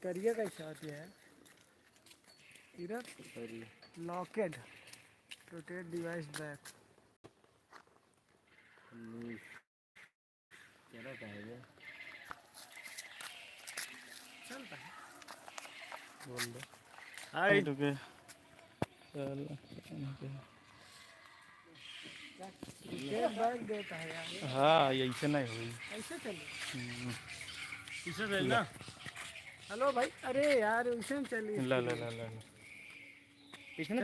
करिए कैसा होती है लॉकेड रोटेट डिवाइस बैक चलता है बोल दो हाय बैग देता है यार। हाँ ऐसे नहीं हुई ऐसे चले ना। हेलो भाई अरे यार ऐसे में चलिए ला पीछे ना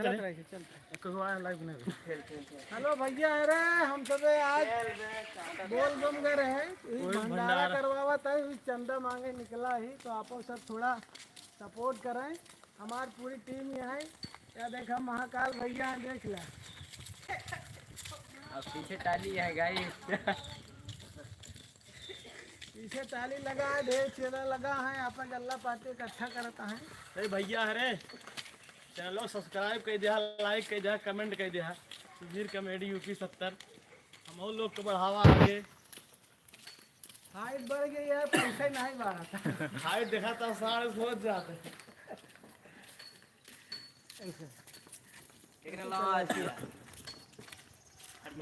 हेलो भैया अरे हम सब आज बोल बम गए रहे भंडारा करवावा था चंदा मांगे निकला ही तो आप सब थोड़ा सपोर्ट करें। हमारी पूरी टीम यहाँ है क्या देखा महाकाल भैया देख ला अब पीछे टाली है गाइस पीछे टाली लगा है ढेर चेहरा लगा है आप गल्ला पार्टी इकट्ठा करता है अरे भैया अरे चैनल सब्सक्राइब कर दिया लाइक कर दिया कमेंट कर दिया सुधीर कॉमेडी यूपी 70 हम और लोग को बढ़ावा आगे हाइट बढ़ गई है पैसा नहीं बढ़ा था हाइट देखा था 60 पहुंच जाते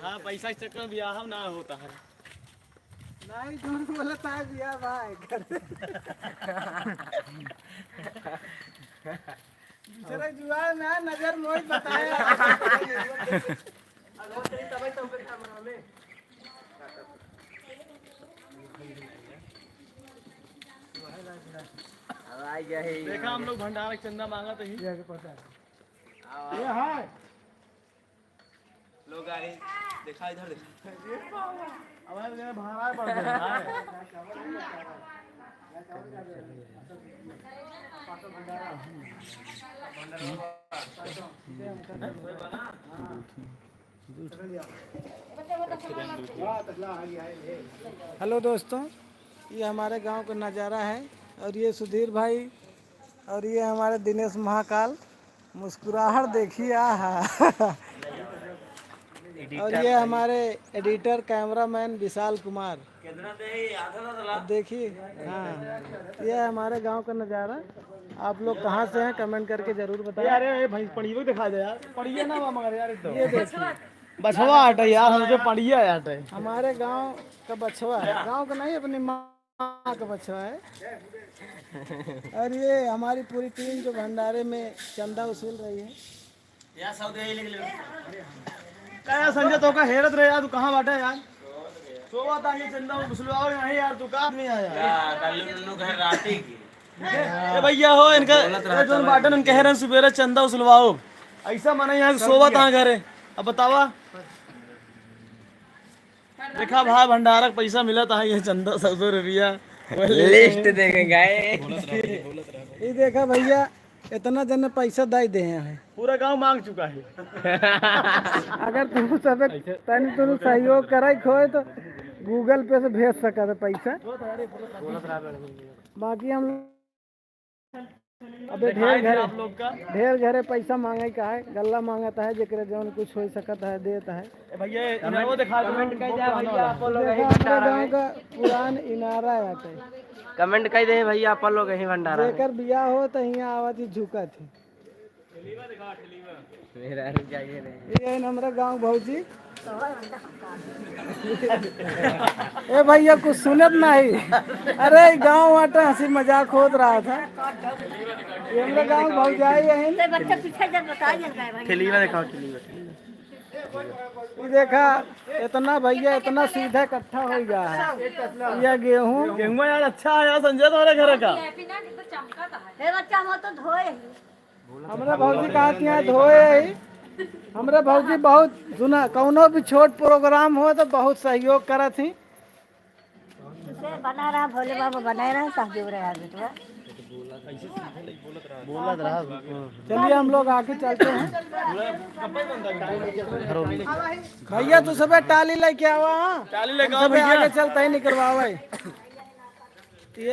हाँ पैसा के चक्कर में ब्याह ना होता है नहीं झूठ बोलता है ब्याह भाई दूसरे जुआर में नजर मोहित बताया देखा हम लोग भंडारा चंदा मांगा तो ही पता है ये है लोग आए देखा इधर देखा अब भाड़ा पड़ गया हेलो दोस्तों ये हमारे गांव का नज़ारा है और ये सुधीर भाई और ये हमारे दिनेश महाकाल मुस्कुराहट देखिए और ये हमारे एडिटर कैमरामैन विशाल कुमार देखिए हाँ ये हमारे गांव का नज़ारा। आप लोग कहाँ से हैं कमेंट करके जरूर बताएं। अरे भाई पढ़ियो दिखा दे यार पढ़िए ना मगर यार तो ये देखिए बछवा आट है यार हमसे पढ़िए आट है हमारे गांव का बछवा है गांव का नहीं अपनी माँ का बछवा है और ये हमारी पूरी टीम जो भंडारे में चंदा वसूल रही है यार क्या संजय तो का हेरत रहे यार तू कहाँ बैठा है यार सोवा था ये चंदा वसूलवाओ नहीं यार तू कहाँ नहीं आया ये भैया हो इनका जो बाटन उनके हेरन सुबेरे चंदा वसूलवाओ ऐसा माना यहाँ सोवा था घर है अब बतावा देखा भाई भंडारा पैसा मिला था ये चंदा 100 रुपया लिस्ट देखेंगे ये देखा भैया इतना जन पैसा दे दे हैं पूरा गांव मांग चुका है अगर तुम सब तुम सहयोग करे खोए तो गूगल पे से भेज सका था पैसा बाकी हम अबे ढेर घरे पैसा मांगे का है गल्ला मांगता है जेकरे जौन कुछ हो सकता है देता है भैया इनारो दिखा कमेंट कर दिया भैया आप लोग यही भंडारा में का पुरान इनारा आते कमेंट कर दे भैया आप लोग यही भंडारा लेकर बिया हो तो यहां आवत झुका थी ठेलीवा दिखा ठेलीवा मेरा रुक जाइए रे ये हमरा गांव भौजी ए भैया कुछ सुनत नहीं अरे गांव वाटा हंसी मजाक होत रहा था ये हमरा गांव भौजाई है बच्चा पीछे जब बताइए ठेलीवा दिखाओ ठेलीवा ये देखा इतना भैया इतना सीधा इकट्ठा हो गया है ये गेहूं यार अच्छा है यार संजय तुम्हारे घर का हमारा भौजी कहा कि यहाँ धोए है हमारा भौजी बहुत सुना कौनो भी छोट प्रोग्राम हो तो बहुत सहयोग करा थी बना रहा भोले बाबा बनाए रहा चलिए हम लोग आके चलते हैं भैया तू सब टाली लेके आवा टाली लेके आगे चलते ही निकलवावा ये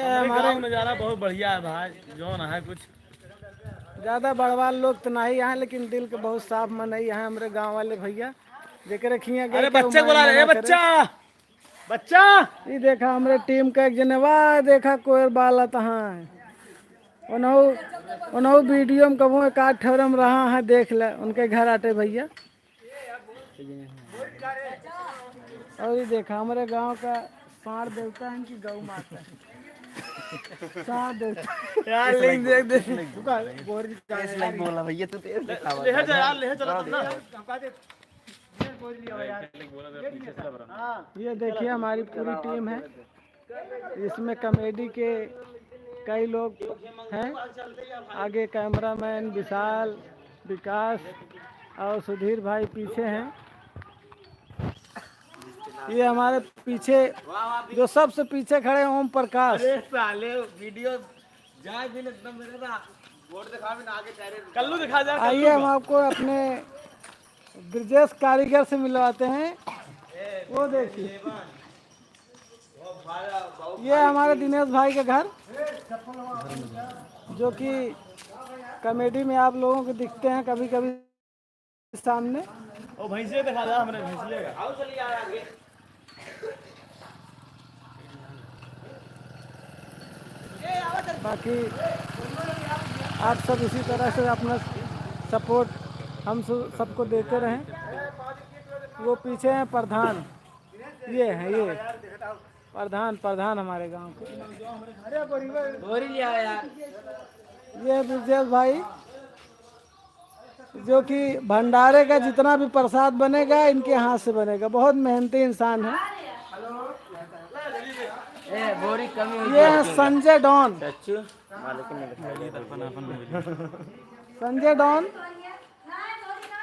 हमारे नज़ारा बहुत बढ़िया है भाई जो ना है कुछ ज़्यादा बड़वाल लोग तो नहीं यहाँ लेकिन दिल के बहुत साफ मन है यहाँ हमारे गांव वाले भैया जेकर रखिए अरे बच्चे बोला रहे बच्चा बच्चा ये देखा हमारे टीम का एक जने वाह देखा कोयर बाला तहाँ उन्हों वीडियो में कबू एक आध ठहरम रहा है देख ले उनके घर आते भैया। और ये देखा हमारे गांव का सांड देवता है इनकी गौ माता है सांड देवता यार लिंक देख देख बोला भैया तू ले जा यार ले चला ना ये देखिए हमारी पूरी टीम है इसमें कॉमेडी के कई लोग हैं आगे कैमरामैन विशाल विकास और सुधीर भाई पीछे हैं। ये हमारे पीछे जो सबसे पीछे खड़े हैं ओम प्रकाश वीडियो जाए भी एकदम मेरे ना बोर्ड दिखा भी ना आगे कल्लू दिखा जा। आइए हम आपको अपने ब्रिजेश कारीगर से मिलवाते हैं। वो देखिए ये हमारे दिनेश भाई के घर जो कि कॉमेडी में आप लोगों को दिखते हैं कभी कभी सामने। ओ भैंसे दिखा दे हमरे भैंसिए का आओ चलिए यार आगे। बाकी आप सब इसी तरह से अपना सपोर्ट हम सबको देते रहें। वो पीछे हैं प्रधान ये है ये प्रधान हमारे गांव के ये ब्रिजेश भाई जो कि भंडारे का जितना भी प्रसाद बनेगा इनके हाथ से बनेगा बहुत मेहनती इंसान है। ये है संजय डॉन संजय डॉन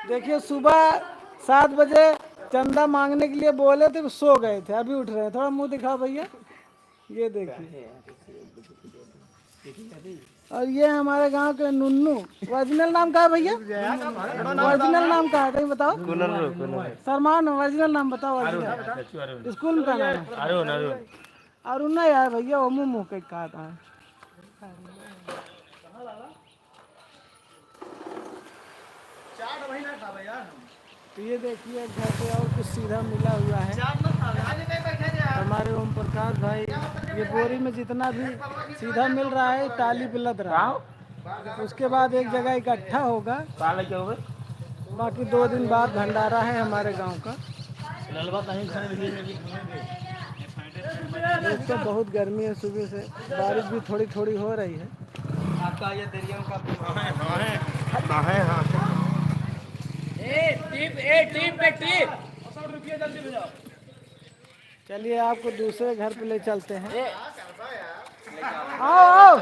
देखिए सुबह 7 बजे चंदा मांगने के लिए बोले थे सो गए थे अभी उठ रहे हैं। थोड़ा मुंह दिखाओ भैया ये देखिए। और ये हमारे गांव के नुन्नू ओरिजिनल नाम का है भैया ओरिजिनल नाम का है कहीं बताओ सलमान ओरिजिनल नाम बताओ स्कूल में का नाम है अरुण यार भैया वो मुँह कहीं कहा था। तो ये देखिए घर पे और कुछ सीधा मिला हुआ है हमारे ओम प्रकाश भाई। ये बोरी में जितना भी सीधा मिल रहा है टाली पे लद रहा है उसके बाद एक जगह इकट्ठा होगा बाकी 2 दिन बाद भंडारा है हमारे गांव का। तो बहुत गर्मी है सुबह से बारिश भी थोड़ी थोड़ी हो रही है। आपका ये दरिया का चलिए आपको दूसरे घर पे ले चलते हैं। आओ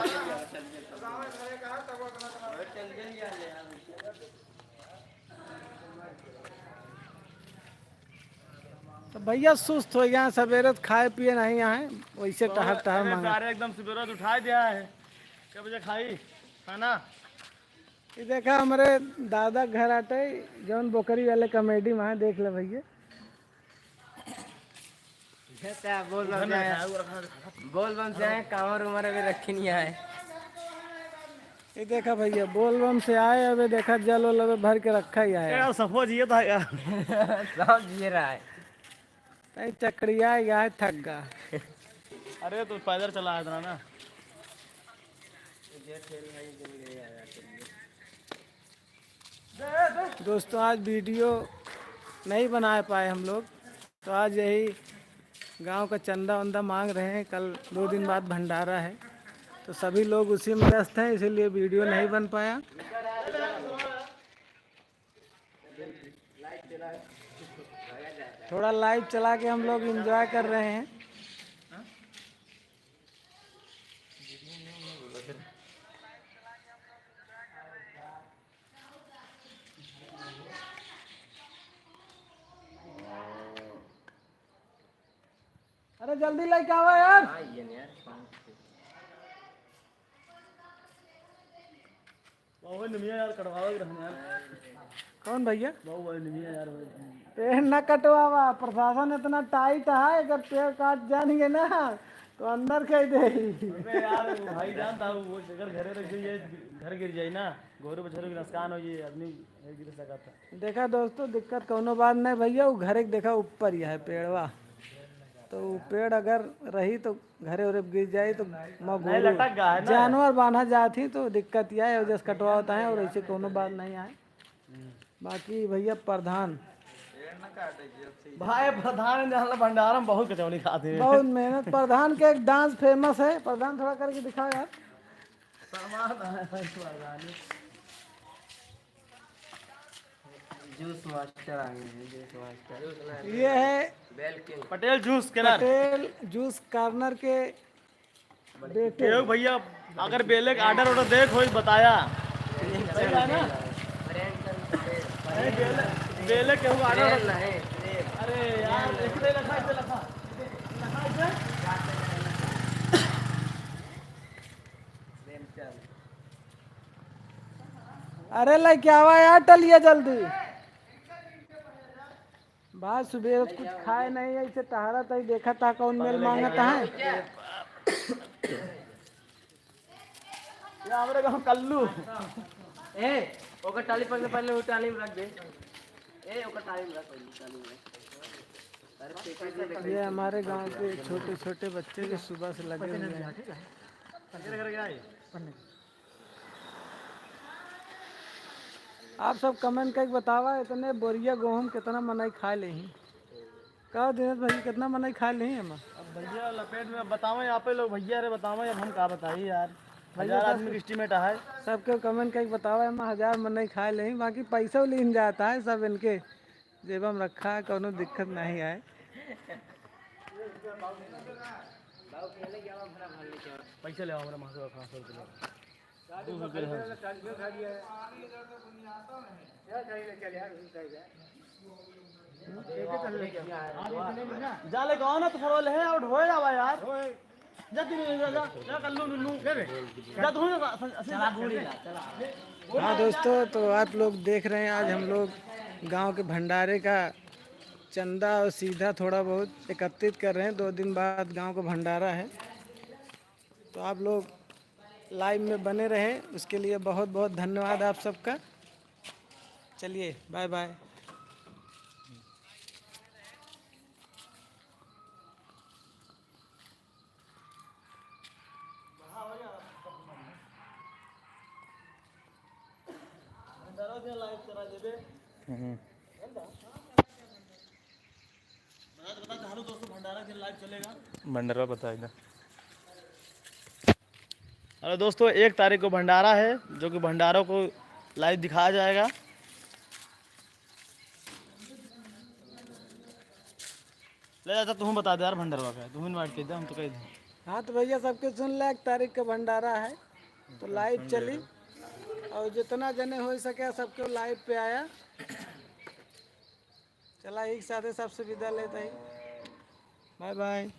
तो भैया सुस्त हो गया सवेरे खाए पिए नहीं आए वैसे टहर मांगा एकदम सवेरे उठा दिया है क्या बजे खाई खाना। ये देखा हमारे दादा घर आते जौन बोकरी वाले कॉमेडी में देख ले भैया बोल बम से आए कांवर उमर अभी रखी नहीं आए। ये देखा भैया बोल बम से आए अभी देखा जल वल भर के रखा ही आया सफो जिए था सब जिए रहा है कहीं चकड़िया गया है थक गया। अरे तो पैदल चला है ना दोस्तों आज वीडियो नहीं बना पाए हम लोग तो आज यही गांव का चंदा वंदा मांग रहे हैं। कल 2 दिन बाद भंडारा है तो सभी लोग उसी में व्यस्त हैं इसीलिए वीडियो नहीं बन पाया। थोड़ा लाइव चला के हम लोग एंजॉय कर रहे हैं। अरे जल्दी लेके आओ यार यार कटवाओ यार कौन भैया यार पेड़ न कटवावा प्रशासन इतना टाइट है अगर पेड़ काट जाएंगे ना तो अंदर कह दे यार भाई जानता वो अगर घरे रख जाइए घर गिर जाए ना गोरू बछरू की नुकसान हो जाए आदमी गिर सकता। देखा दोस्तों दिक्कत कोनो बात नहीं भैया वो घर एक देखा ऊपर ही है पेड़वा तो पेड़ अगर रही तो घरे उरे गिर जाए तो नहीं लटक गया है ना। जानवर बांधा जाती तो दिक्कत यह है, जैसे कटवा होता है और ऐसे कोनो बात नहीं आए। बाकी भैया प्रधान भाई प्रधान जहाँ भंडारा में बहुत कचौड़ी खाते हैं। बहुत मेहनत। प्रधान के एक डांस फेमस है, प्रधान थोड़ा करके दिखाओ यार। जूस मास्टर आ गए हैं, जूस मास्टर। ये है पटेल जूस के ना पटेल जूस कार्नर के बेटे। भैया अगर बेले का ऑर्डर देख हो बताया सही है ना। बेले के ऑर्डर अरे यार इसे लखा अरे ला क्या हुआ यार, टलिए जल्दी। बात सुबह कुछ खाए नहीं, ऐसे टहरा था, देखा था कौन मेल मांगता है। हमारे गाँव कल्लू ए ओकर टाली पकड़ पहले वो टाली में रख दे। ए ओकर टाली में रख टाली में। ये हमारे गांव के छोटे छोटे बच्चे जो सुबह से लगे हुए हैं। आप सब कमेंट करके बतावा इतने बोरिया गेहूँ कितना मनाई खा ले। कहो दिनेश भाई कितना मनाई खा ले हम। अब भैया लपेट में बताओ यहाँ पे लोग भैया रे बताओ, अब हम क्या बताइए यार। 1000 आदमी एस्टीमेट है। सबके कमेंट करके बतावा हम 1000 मनाई खा ले। बाकी पैसा लीन जाता है सब इनके जेब में रखा है, कोनो दिक्कत नहीं है। पैसे ले हमारे वहाँ से 500 रुपये। जाले कहो ना तो फरवल है और ढोए जावा यार। जा कल्लू नुल्लू जा तू हाँ दोस्तों, तो आप लोग देख रहे हैं आज हम लोग गांव के भंडारे का चंदा और सीधा थोड़ा बहुत एकत्रित कर रहे हैं। 2 दिन बाद गांव का भंडारा है, तो आप लोग लाइव में बने रहें, उसके लिए बहुत बहुत धन्यवाद आप सबका। चलिए बाय बाय। भंडारा बताएगा। हेलो दोस्तों, 1 तारीख को भंडारा है, जो कि भंडारों को लाइव दिखाया जाएगा। ले जाता तुम बता दे यार भंडारा का, तुम इनवाइट कर दे, हम तो कह दे। हाँ तो भैया सबके सुन ले, 1 तारीख का भंडारा है तो लाइव चली और जितना जने हो सके सबके लाइव पे आया। चला एक साथ सबसे विदा लेता ही। Bye bye.